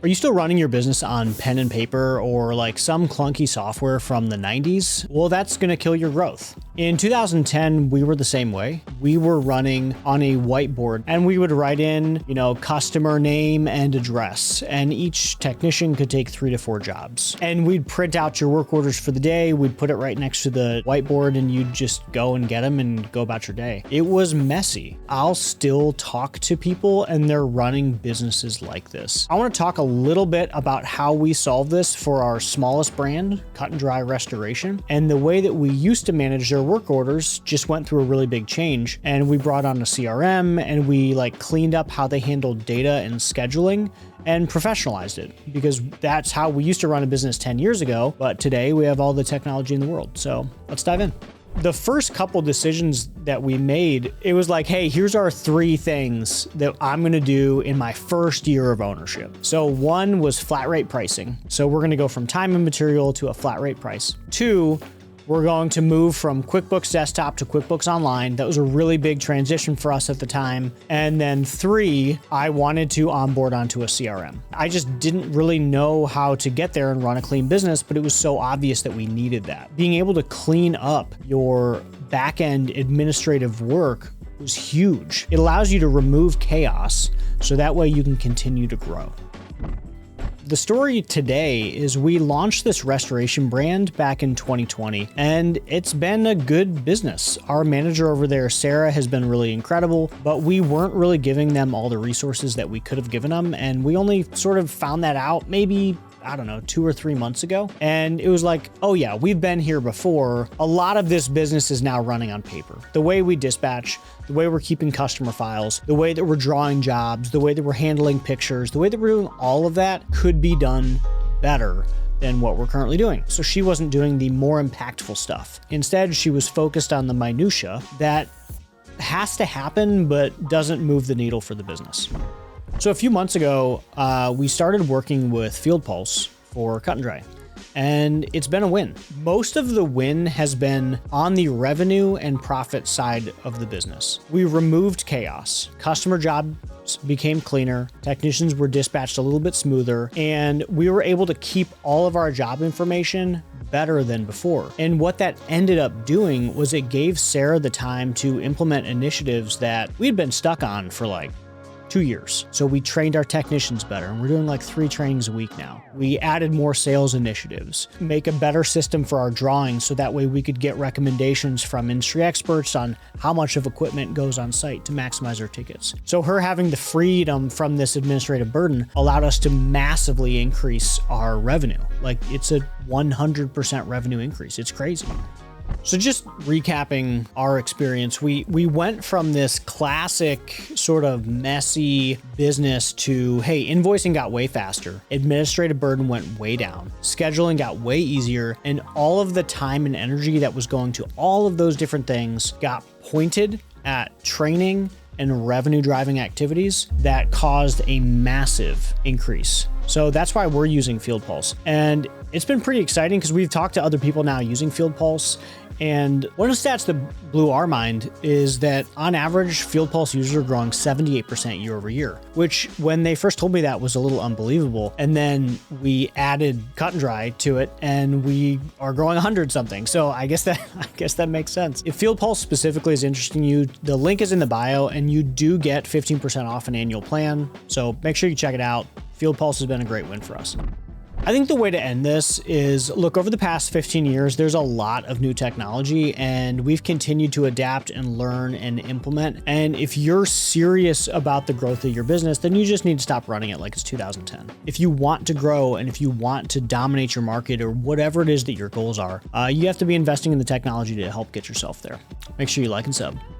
Are you still running your business on pen and paper or like some clunky software from the 90s? Well, that's going to kill your growth. In 2010, we were the same way. We were running on a whiteboard and we would write in, customer name and address, and each technician could take 3 to 4 jobs. And we'd print out your work orders for the day. We'd put it right next to the whiteboard and you'd just go and get them and go about your day. It was messy. I'll still talk to people and they're running businesses like this. I want to talk a little bit about how we solve this for our smallest brand, Cut and Dry Restoration, and the way that we used to manage their work orders just went through a really big change. And we brought on a CRM and we cleaned up how they handled data and scheduling and professionalized it, because that's how we used to run a business 10 years ago. But today we have all the technology in the world. So let's dive in. The first couple decisions that we made, it was like, hey, here's our 3 things that I'm going to do in my first year of ownership. So 1 was flat rate pricing. So we're going to go from time and material to a flat rate price. 2, we're going to move from QuickBooks Desktop to QuickBooks Online. That was a really big transition for us at the time. And then 3, I wanted to onboard onto a CRM. I just didn't really know how to get there and run a clean business, but it was so obvious that we needed that. Being able to clean up your back-end administrative work was huge. It allows you to remove chaos so that way you can continue to grow. The story today is we launched this restoration brand back in 2020, and it's been a good business. Our manager over there, Sarah, has been really incredible, but we weren't really giving them all the resources that we could have given them. And we only sort of found that out maybe 2 or 3 months ago. And it was like, oh yeah, we've been here before. A lot of this business is now running on paper. The way we dispatch, the way we're keeping customer files, the way that we're drawing jobs, the way that we're handling pictures, the way that we're doing all of that could be done better than what we're currently doing. So she wasn't doing the more impactful stuff. Instead, she was focused on the minutia that has to happen, but doesn't move the needle for the business. So a few months ago, we started working with FieldPulse for Cut and Dry, and it's been a win. Most of the win has been on the revenue and profit side of the business. We removed chaos. Customer jobs became cleaner, technicians were dispatched a little bit smoother, and we were able to keep all of our job information better than before. And what that ended up doing was it gave Sarah the time to implement initiatives that we'd been stuck on for 2 years. So we trained our technicians better, and we're doing 3 trainings a week now. We added more sales initiatives, make a better system for our drawings so that way we could get recommendations from industry experts on how much of equipment goes on site to maximize our tickets. So her having the freedom from this administrative burden allowed us to massively increase our revenue. It's a 100% revenue increase. It's crazy. So just recapping our experience, we went from this classic sort of messy business to, hey, invoicing got way faster, administrative burden went way down, scheduling got way easier, and all of the time and energy that was going to all of those different things got pointed at training and revenue driving activities that caused a massive increase. So that's why we're using FieldPulse. And it's been pretty exciting because we've talked to other people now using FieldPulse. And one of the stats that blew our mind is that on average, FieldPulse users are growing 78% year over year, which when they first told me that was a little unbelievable. And then we added Cut and Dry to it and we are growing 100 something. So I guess that makes sense. If FieldPulse specifically is interesting to you, the link is in the bio and you do get 15% off an annual plan. So make sure you check it out. FieldPulse has been a great win for us. I think the way to end this is, look, over the past 15 years, there's a lot of new technology and we've continued to adapt and learn and implement. And if you're serious about the growth of your business, then you just need to stop running it like it's 2010. If you want to grow and if you want to dominate your market or whatever it is that your goals are, you have to be investing in the technology to help get yourself there. Make sure you like and sub.